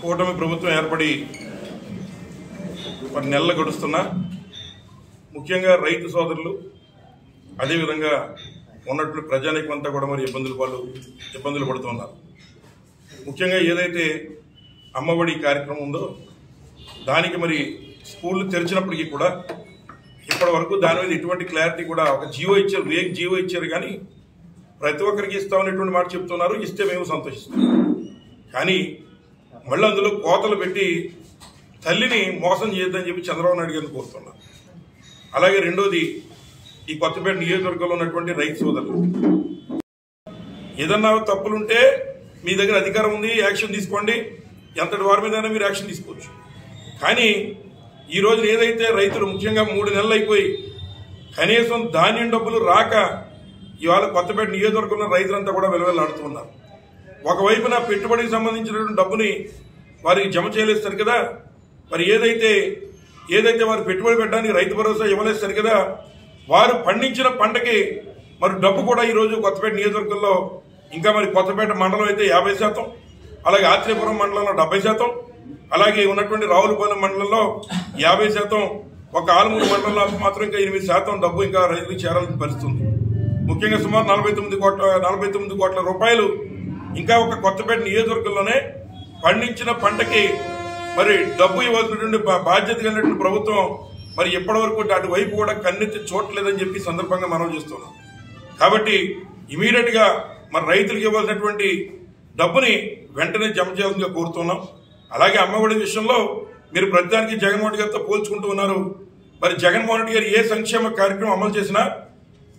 కూటమి ప్రభుత్వం ఏర్పడి కొన్ని నెలలు గడుస్తున్నా ముఖ్యంగా రైతు సోదరులు అదేవిధంగా ఉన్నట్లు ప్రజానీకం అంతా కూడా మరి ఇబ్బందులు పడుతున్నారు. ముఖ్యంగా ఏదైతే అమ్మఒడి కార్యక్రమం ఉందో దానికి మరి స్కూళ్ళు తెరిచినప్పటికీ కూడా ఇప్పటి వరకు దాని మీద ఎటువంటి క్లారిటీ కూడా ఒక జీవో ఇచ్చారు, జీవో ఇచ్చారు కానీ ప్రతి ఒక్కరికి ఇస్తామనేటువంటి మాట చెప్తున్నారు. ఇస్తే మేము సంతోషిస్తాం. కానీ మళ్ళీ అందులో కోతలు పెట్టి తల్లిని మోసం చేయొద్దని చెప్పి చంద్రబాబు నాయుడు గారిని కోరుతున్నారు. అలాగే రెండోది, ఈ కొత్తపేట నియోజకవర్గంలో ఉన్నటువంటి రైతు సోదరులు ఏదన్నా తప్పులుంటే మీ దగ్గర అధికారం ఉంది, యాక్షన్ తీసుకోండి, ఎంతటి వారి మీదైనా మీరు యాక్షన్ తీసుకోవచ్చు. కానీ ఈ రోజు ఏదైతే రైతులు ముఖ్యంగా 3 నెలలు అయిపోయి కనీసం ధాన్యం డబ్బులు రాక ఇవాళ కొత్తపేట నియోజకవర్గంలో రైతులంతా కూడా వెలవెల్లాడుతున్నారు. ఒకవైపున పెట్టుబడికి సంబంధించినటువంటి డబ్బుని వారికి జమ చేయలేస్తారు కదా, మరి ఏదైతే వారు పెట్టుబడి పెట్టడానికి రైతు భరోసా ఇవ్వలేస్తారు కదా, వారు పండించిన పంటకి మరి డబ్బు కూడా ఈరోజు కొత్తపేట నియోజకవర్గంలో ఇంకా మరి కొత్తపేట మండలం అయితే 50%, అలాగే ఆత్రేయపురం మండలంలో 70%, అలాగే ఉన్నటువంటి రావులపాలెం మండలంలో 50%, ఒక ఆలమూరు మండలంలో మాత్రం ఇంకా 8% డబ్బు ఇంకా రైతులకు చేరాలని పరిస్థితుంది. ముఖ్యంగా సుమారు 49 కోట్ల రూపాయలు ఇంకా ఒక కొత్తపేట నియోజకవర్గంలోనే పండించిన పంటకి మరి డబ్బు ఇవ్వాల్సినటువంటి బాధ్యత కలిగినటువంటి ప్రభుత్వం మరి ఎప్పటి వరకు అటువైపు కూడా కన్నెత్తి చూడలేదని చెప్పి సందర్భంగా మనం చేస్తున్నాం. కాబట్టి ఇమీడియట్ గా మరి రైతులకు ఇవ్వాల్సినటువంటి డబ్బుని వెంటనే జమ చేయాలని కోరుతున్నాం. అలాగే అమ్మఒడి విషయంలో మీరు ప్రతిదానికి జగన్మోహన్ రెడ్డి గారితో పోల్చుకుంటూ ఉన్నారు. మరి జగన్మోహన్ రెడ్డి గారు ఏ సంక్షేమ కార్యక్రమం అమలు చేసినా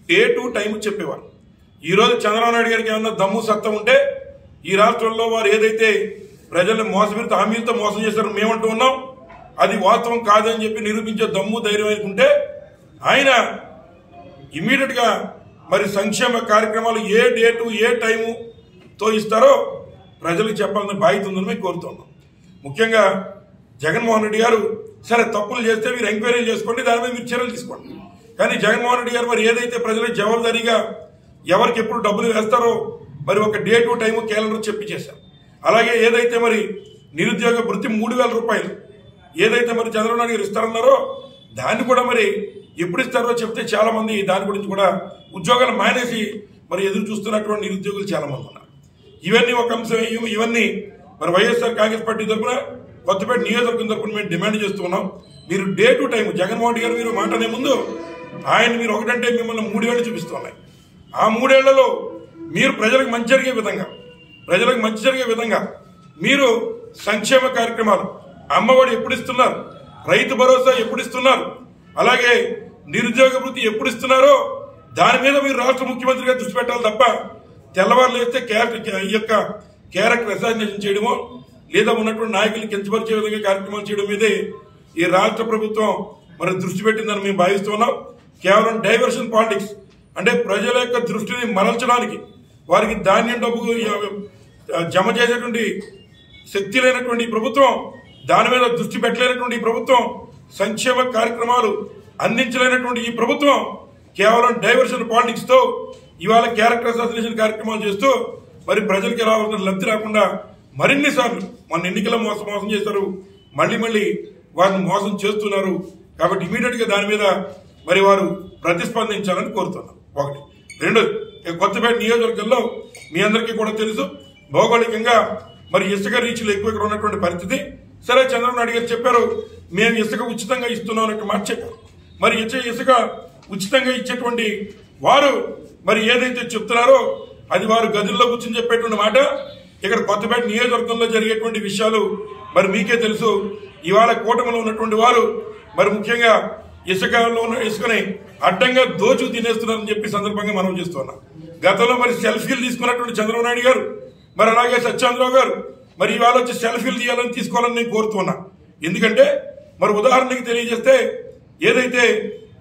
డే టు టైం చెప్పేవారు. ఈ రోజు చంద్రబాబు నాయుడు గారికి ఏమన్నా దమ్ము సత్తం ఉంటే ఈ రాష్ట్రంలో వారు ఏదైతే ప్రజల్ని మోసపెడుతూ హామీలతో మోసం చేశారో మేమంటూ ఉన్నాం, అది వాస్తవం కాదని చెప్పి నిరూపించే దమ్ము ధైర్యం అనుకుంటే ఆయన ఇమీడియట్ గా మరి సంక్షేమ కార్యక్రమాలు ఏ డేటు ఏ టైముతో ఇస్తారో ప్రజలకు చెప్పాలని బాధ్యత ఉందని మేము కోరుతున్నాం. ముఖ్యంగా జగన్మోహన్ రెడ్డి గారు సరే తప్పులు చేస్తే మీరు ఎంక్వైరీలు చేసుకోండి, దాని మీద మీరు చర్యలు తీసుకోండి. కానీ జగన్మోహన్ రెడ్డి గారు మరి ఏదైతే ప్రజలకు జవాబుదారీగా ఎవరికి ఎప్పుడు డబ్బులు వేస్తారో మరి ఒక డే టు టైము క్యాలెండర్ చెప్పి చేశారు. అలాగే ఏదైతే మరి నిరుద్యోగ వృత్తి 3,000 రూపాయలు ఏదైతే మరి చంద్రబాబు నాయుడు గారు ఇస్తారన్నారో దాన్ని కూడా మరి ఎప్పుడు ఇస్తారో చెప్తే చాలా మంది దాని గురించి కూడా ఉద్యోగాలు మానేసి మరి ఎదురు చూస్తున్నటువంటి నిరుద్యోగులు చాలా మంది ఉన్నారు. ఇవన్నీ ఒక అంశం. ఇవన్నీ మరి వైఎస్ఆర్ కాంగ్రెస్ పార్టీ తరఫున కొత్తపేట నియోజకవర్గం తరఫున మేము డిమాండ్ చేస్తున్నాం. మీరు day to time Jaganmohan Reddy గారు మీరు మాటనే ముందు ఆయన మీరు ఒకటంటే మిమ్మల్ని 3 ఏళ్ళు చూపిస్తున్నాయి. ఆ 3 ఏళ్లలో మీరు ప్రజలకు మంచి జరిగే విధంగా మీరు సంక్షేమ కార్యక్రమాలు అమ్మఒడి ఎప్పుడు ఇస్తున్నారు, రైతు భరోసా ఎప్పుడు ఇస్తున్నారు, అలాగే నిరుద్యోగ వృత్తి ఎప్పుడు ఇస్తున్నారో దాని మీద మీరు రాష్ట్ర ముఖ్యమంత్రిగా దృష్టి పెట్టాలి తప్ప తెల్లవారులు వేస్తే క్యారెక్టర్ అసాసినేషన్ చేయడమో లేదా ఉన్నటువంటి నాయకులు కించపరిచే విధంగా కార్యక్రమాలు చేయడం మీదే ఈ రాష్ట్ర ప్రభుత్వం మరి దృష్టి పెట్టిందని మేము భావిస్తున్నాం. కేవలం డైవర్షన్ పాలిటిక్స్ అంటే ప్రజల యొక్క దృష్టిని మరల్చడానికి వారికి ధాన్యం డబ్బు జమ చేసేటువంటి శక్తి లేనటువంటి ప్రభుత్వం, దాని మీద దృష్టి పెట్టలేనటువంటి ప్రభుత్వం, సంక్షేమ కార్యక్రమాలు అందించలేనటువంటి ఈ ప్రభుత్వం కేవలం డైవర్షన్ పాలిటిక్స్ తో ఇవాళ క్యారెక్టర్ అసాసినేషన్ కార్యక్రమాలు చేస్తూ మరి ప్రజలకి రావాల్సిన లబ్ధి రాకుండా మరిన్నిసార్లు మన ఎన్నికల మోసం చేశారు, మళ్ళీ వారిని మోసం చేస్తున్నారు. కాబట్టి ఇమీడియట్ గా దాని మీద మరి వారు ప్రతిస్పందించాలని కోరుతున్నాం. ఒకటి. రెండోది, కొత్తపేట నియోజకవర్గంలో మీ అందరికీ కూడా తెలుసు భౌగోళికంగా మరి ఇసుక రీచ్లు ఎక్కువ ఇక్కడ ఉన్నటువంటి పరిస్థితి. సరే చంద్రబాబు నాయుడు గారు చెప్పారు మేము ఇసుక ఉచితంగా ఇస్తున్నాం అన్నట్టు మాట చెప్పారు. మరి ఇసుక ఉచితంగా ఇచ్చేటువంటి వారు మరి ఏదైతే చెప్తున్నారో అది వారు గదుల్లో కూర్చొని చెప్పేటువంటి మాట. ఇక్కడ కొత్తపేట నియోజకవర్గంలో జరిగేటువంటి విషయాలు మరి మీకే తెలుసు. ఇవాళ కూటమిలో ఉన్నటువంటి వారు మరి ముఖ్యంగా ఇసుకని అడ్డంగా దోచు తినేస్తున్నారని చెప్పి సందర్భంగా మనం చేస్తున్నాం. గతంలో మరి సెల్ఫీలు తీసుకున్నటువంటి చంద్రబాబు నాయుడు గారు మరి అలాగే సత్యేంద్రరావు గారు మరి ఇవాళ వచ్చి సెల్ఫీలు తీసుకోవాలని నేను కోరుతున్నా. ఎందుకంటే మరి ఉదాహరణకి తెలియజేస్తే ఏదైతే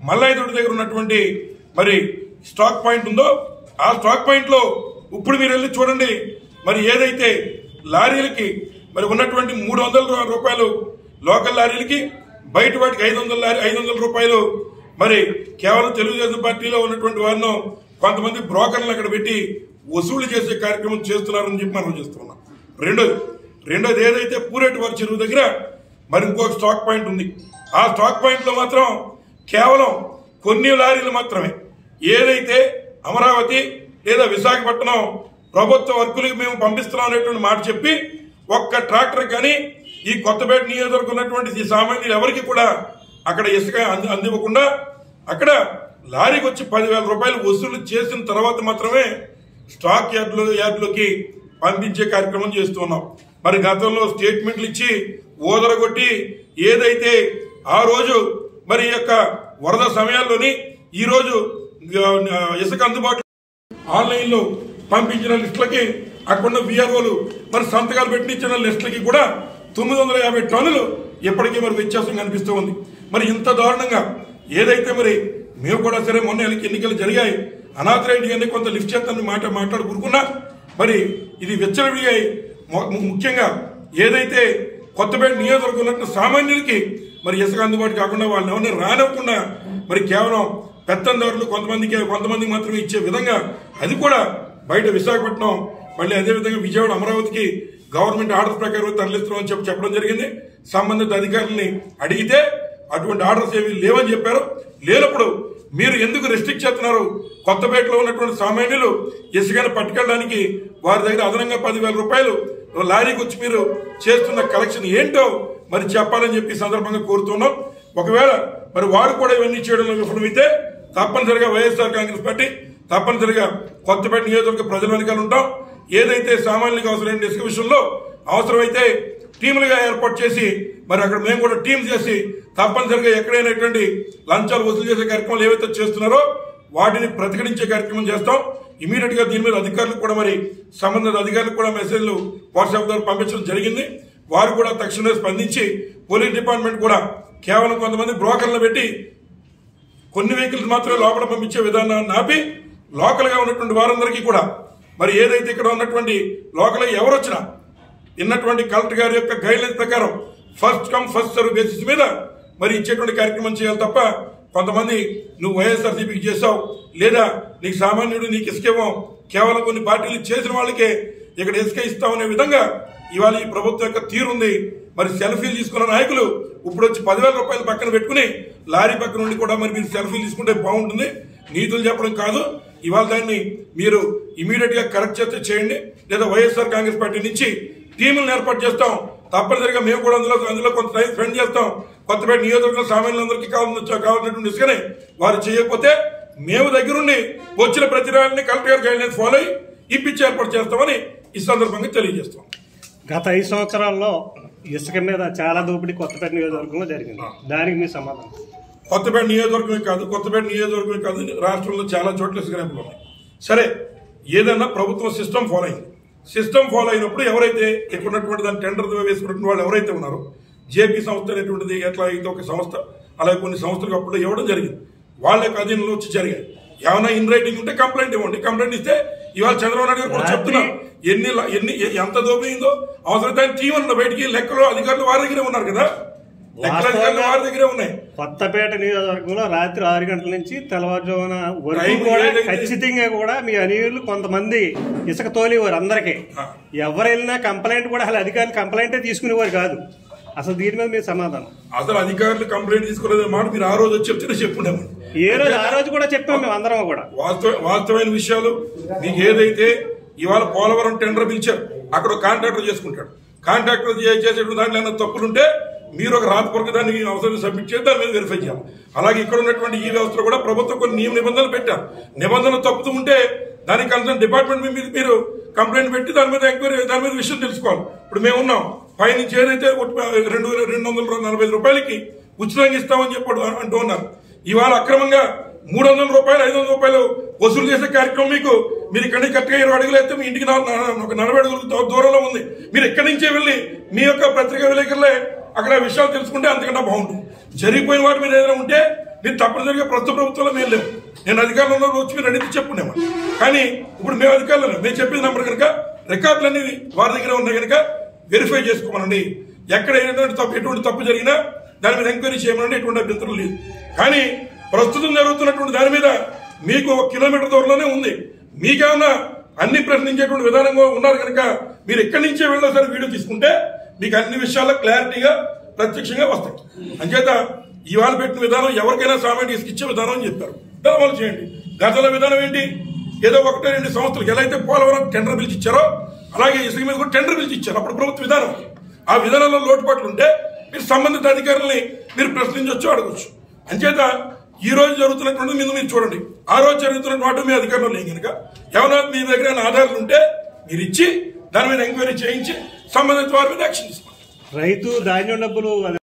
మల్లాయతోటి దగ్గర ఉన్నటువంటి మరి స్టాక్ పాయింట్ ఉందో ఆ స్టాక్ పాయింట్ లో ఇప్పుడు మీరు వెళ్ళి చూడండి. మరి ఏదైతే లారీలకి మరి ఉన్నటువంటి 300 రూపాయలు లోకల్ లారీలకి బయట వాటికి 500 రూపాయలు మరి కేవలం తెలుగుదేశం పార్టీలో ఉన్నటువంటి వారిని కొంతమంది బ్రోకర్లు అక్కడ పెట్టి వసూలు చేసే కార్యక్రమం చేస్తున్నారని చెప్పి మనం చేస్తున్నాం. రెండోది, రెండోది ఏదైతే పూరేటివారి చెరువు దగ్గర మరి ఇంకొక స్టాక్ పాయింట్ ఉంది. ఆ స్టాక్ పాయింట్లో మాత్రం కేవలం కొన్ని లారీలు మాత్రమే ఏదైతే అమరావతి లేదా విశాఖపట్నం ప్రభుత్వ వర్కులకు మేము పంపిస్తున్నాం అనేటువంటి మాట చెప్పి ఒక్క ట్రాక్టర్ కానీ ఈ కొత్తపేట నియోజకవర్గం ఉన్నటువంటి ఈ సామాన్యులు ఎవరికి కూడా అక్కడ ఇసుక అందివ్వకుండా అక్కడ లారీకి వచ్చి 10,000 రూపాయలు వసూలు చేసిన తర్వాత మాత్రమే స్టాక్ యార్డులోకి పంపించే కార్యక్రమం చేస్తున్నాం. మరి గతంలో స్టేట్మెంట్లు ఇచ్చి ఓదరగొట్టి ఏదైతే ఆ రోజు మరి యొక్క వరద సమయాల్లోని ఈ రోజు ఇసుక అందుబాటులో ఆన్లైన్ లో పంపించిన లిస్టులకి అక్కడ విఆర్ఓలు మరి సంతకాలు పెట్టించిన లిస్టులకి కూడా 950 టన్నులు ఇప్పటికీ మరి వ్యత్యాసం కనిపిస్తూ ఉంది. మరి ఇంత దారుణంగా ఏదైతే మరి మేము కూడా సరే మొన్న ఎన్నికలు జరిగాయి అనాథరైట్ గారిని కొంత లిఫ్ట్ చేస్తానని మాట్లాడుకున్నా మరి ఇది వెచ్చలవిడిగాయి. ముఖ్యంగా ఏదైతే కొత్తపేట నియోజకవర్గం ఉన్నట్టు సామాన్యులకి మరి ఇసుక అందుబాటు కాకుండా వాళ్ళని ఎవరిని రానివ్వకుండా మరి కేవలం పెత్తందారులు కొంతమందికి మాత్రమే ఇచ్చే విధంగా అది కూడా బయట విశాఖపట్నం మళ్ళీ అదేవిధంగా విజయవాడ అమరావతికి గవర్నమెంట్ ఆర్డర్ ప్రకారం తరలిస్తున్నామని చెప్పడం జరిగింది. సంబంధిత అధికారులని అడిగితే అటువంటి ఆర్డర్స్ ఏమీ లేవని చెప్పారు. లేనప్పుడు మీరు ఎందుకు రెస్ట్రిక్ట్ చేస్తున్నారు? కొత్తపేటలో ఉన్నటువంటి సామాన్యులు ఇసుకను పట్టుకెళ్ళడానికి వారి దగ్గర అదనంగా 10,000 రూపాయలు లారీకి వచ్చి మీరు చేస్తున్న కలెక్షన్ ఏంటో మరి చెప్పాలని చెప్పి సందర్భంగా కోరుతున్నాం. ఒకవేళ మరి వారు కూడా ఇవన్నీ చేయడంలో విఫలమైతే తప్పనిసరిగా వైఎస్ఆర్ కాంగ్రెస్ పార్టీ తప్పనిసరిగా కొత్తపేట నియోజకవర్గ ప్రజల వెనకాల ఉంటాం. ఏదైతే సామాన్యులకు అవసరమైన ఇసుక విషయంలో అవసరమైతే టీములుగా ఏర్పాటు చేసి మరి అక్కడ మేము కూడా టీం చేసి తప్పనిసరిగా ఎక్కడైనటువంటి లంచాలు వసూలు చేసే కార్యక్రమాలు ఏవైతే చేస్తున్నారో వాటిని ప్రతిఘటించే కార్యక్రమం చేస్తాం. ఇమీడియట్ గా దీని మీద అధికారులకు కూడా మరి సంబంధిత అధికారులకు కూడా మెసేజ్లు వాట్సాప్ ద్వారా పంపించడం జరిగింది. వారు కూడా తక్షణమే స్పందించి పోలీస్ డిపార్ట్మెంట్ కూడా కేవలం కొంతమంది బ్రోకర్లను పెట్టి కొన్ని వెహికల్స్ మాత్రమే లోపల పంపించే విధానాన్ని ఆపి లోకల్ గా ఉన్నటువంటి వారందరికీ కూడా మరి ఏదైతే ఇక్కడ ఉన్నటువంటి లోకల్ ఎవరు వచ్చినా ఉన్నటువంటి కలెక్టర్ గారి యొక్క గైడ్లైన్స్ ప్రకారం first come first serve basis మీద మరి ఇచ్చేటువంటి కార్యక్రమం చేయాలి తప్ప కొంతమంది నువ్వు వైఎస్ఆర్సీపీకి చేసావు లేదా నీకు సామాన్యుడు నీకు ఇసుకేమో కేవలం కొన్ని పార్టీలు చేసిన వాళ్ళకే ఇక్కడ ఇసుక ఇస్తామనే విధంగా ఇవాళ ఈ ప్రభుత్వం యొక్క తీరుంది. మరి సెల్ఫీలు తీసుకున్న నాయకులు ఇప్పుడు వచ్చి 10,000 రూపాయలు పక్కన పెట్టుకుని లారీ పక్కన నుండి కూడా మరి మీరు సెల్ఫీలు తీసుకుంటే బాగుంటుంది. నీతులు చెప్పడం కాదు. ఇవాళ దాన్ని మీరు ఇమీడియట్ గా కరెక్ట్ చేస్తే చేయండి. లేదా వైఎస్ఆర్ కాంగ్రెస్ పార్టీ నుంచి టీములను ఏర్పాటు చేస్తాం. తప్పనిసరిగా మేము కూడా అందులో కొంత టైం స్పెండ్ చేస్తాం. కొత్తపేట నియోజకవర్గం సామాన్యులందరికీ కావాల్సినటువంటి ఇసుకనే వారు చేయకపోతే మేము దగ్గరుండి వచ్చిన ప్రతి రాళ్ళని కలెక్టర్ గైడ్లైన్స్ ఫాలో అయ్యి ఇప్పించి ఏర్పాటు చేస్తామని ఈ సందర్భంగా తెలియజేస్తాం. గత 5 సంవత్సరాల్లో ఇసుక మీద చాలా దోపిడీ కొత్తపేట నియోజకవర్గంలో జరిగింది. దానికి మీ సమాధానం? కొత్తపేట నియోజకవర్గమే కాదు రాష్ట్రంలో చాలా చోట్ల ఇసుక ర్యాంపులు ఉన్నాయి. సరే ఏదన్నా ప్రభుత్వం సిస్టమ్ ఫాలో అయింది. సిస్టమ్ ఫాలో అయినప్పుడు ఎవరైతే ఇక్కడ ఉన్నటువంటి దాన్ని టెండర్ వేసుకున్నటువంటి వాళ్ళు ఎవరైతే ఉన్నారో జేపీ సంస్థ అనేటువంటిది ఎట్లా అయితే ఒక సంస్థ అలాగే కొన్ని సంస్థలకు అప్పుడు ఇవ్వడం జరిగింది. వాళ్ళ యొక్క అధీనంలో వచ్చి జరిగాయి. ఏమైనా ఇన్ రైటింగ్ ఉంటే కంప్లైంట్ ఇవ్వండి. కంప్లైంట్ ఇస్తే ఇవాళ చంద్రబాబు నాయుడు గారు కూడా చెప్తున్నారు ఎంత దోపిడీ అయిందో అవసరం దాన్ని తీయమన్న బయటికి లెక్కలో అధికారులు వారి దగ్గరే ఉన్నారు కదా. లెక్కల అధికారులు వారి దగ్గరే ఉన్నాయి. కొత్తపేట నియోజకవర్గంలో రాత్రి 6 గంటల నుంచి తెల్లవారుజామున వరకు కూడా ఖచ్చితంగా కూడా మీ అనుయులు కొంతమంది ఇసుక తోలేవారు. అందరికీ ఎవరు వెళ్ళినా కంప్లైంట్ కూడా అసలు అధికారులు కంప్లైంటే తీసుకునేవారు కాదు. అసలు దీని మీద మీ సమాధానం? అసలు అధికారులు కంప్లైంట్ తీసుకునేది మాట మీరు ఆ రోజు వచ్చి చెప్తే చెప్పుకున్నాము. ఆ రోజు కూడా చెప్పాము మేము అందరం కూడా. వాస్తవమైన విషయాలు మీకు ఏదైతే ఇవాళ పోలవరం టెండర్ పిలిచారు అక్కడ కాంట్రాక్టర్ చేసుకుంటాడు. కాంట్రాక్టర్ చేసేటువంటి దాంట్లో ఏమైనా తప్పులుంటే మీరు ఒక రాతపూర్వక దాన్ని అవసరం సబ్మిట్ చేసి దాని మీద వెరిఫై చేయాలి. అలాగే ఇక్కడ ఉన్నటువంటి ఈ వ్యవస్థలో కూడా ప్రభుత్వం కొన్ని నియమ నిబంధనలు పెట్టారు. నిబంధనలు తప్పుతూ ఉంటే దానికి కన్సర్న్ డిపార్ట్మెంట్ మీద మీరు కంప్లైంట్ పెట్టి దాని మీద ఎంక్వైరీ దాని మీద విషయం తెలుసుకోవాలి. ఇప్పుడు మేము ఉన్నాం పైనుంచి ఏదైతే 245 రూపాయలకి ఉచితంగా ఇస్తామని చెప్పి అంటూ ఉన్నారు. ఇవాళ అక్రమంగా 300 రూపాయలు 500 రూపాయలు వసూలు చేసే కార్యక్రమం మీరు ఇక్కడి నుంచి కరెక్ట్గా 20 అడుగులు అయితే మీ ఇంటికి ఒక 40 అడుగుల దూరంలో ఉంది. మీరు ఎక్కడి నుంచే వెళ్ళి మీ యొక్క పత్రికా విలేకరులే అక్కడ విషయాలు తెలుసుకుంటే అంతకన్నా బాగుంటుంది. జరిగిపోయిన వాటి మీద ఏదైనా ఉంటే నేను తప్పనిసరిగా ప్రస్తుత ప్రభుత్వంలో మేము లేవు. నేను అధికారంలో వచ్చి మీరు అడిగితే చెప్పుకునేవాడు. కానీ ఇప్పుడు మేము అధికారులు మేము చెప్పిన నెంబర్ కనుక రికార్డులన్నీ వారి దగ్గర ఉన్నాయి కనుక వెరిఫై చేసుకోమనండి. ఎక్కడ ఎటువంటి తప్పు జరిగినా దాని మీద ఎంక్వైరీ చేయమనండి. ఎటువంటి అభ్యంతరం లేదు. కానీ ప్రస్తుతం జరుగుతున్నటువంటి దాని మీద మీకు 1 కిలోమీటర్ దూరంలోనే ఉంది. మీకేమన్నా అన్ని ప్రశ్నించేటువంటి విధానంగా ఉన్నారు కనుక మీరు ఎక్కడి నుంచే వెళ్ళినా సరే వీడియో తీసుకుంటే మీకు అన్ని విషయాల్లో క్లారిటీగా ప్రత్యక్షంగా వస్తాయి. అంచేత ఇవాళ పెట్టిన విధానం ఎవరికైనా సామాన్య ఇసుక ఇచ్చే విధానం అని చెప్పారు. అమలు చేయండి. గతంలో విధానం ఏంటి? ఏదో 1-2 సంవత్సరాలకు ఎలా అయితే పోలవరం టెండర్ పిలిచి ఇచ్చారో అలాగే ఇసుక మీద కూడా టెండర్ పిలిచి ఇచ్చారు. అప్పుడు ప్రభుత్వ విధానం. ఆ విధానంలో లోటుపాట్లు ఉంటే మీరు సంబంధిత అధికారులని మీరు ప్రశ్నించవచ్చు, అడగచ్చు. అంచేత ఈ రోజు జరుగుతున్నటువంటి మీద మీరు చూడండి, ఆ రోజు జరుగుతున్నటువంటి మీ అధికారులు లేని కనుక ఏమైనా మీ దగ్గర ఆధారాలు ఉంటే మీరు ఇచ్చి దాని మీద ఎంక్వైరీ చేయించి సంబంధిత వారి మీద యాక్షన్ తీసుకోండి. రైతు ధాన్యం డబ్బులు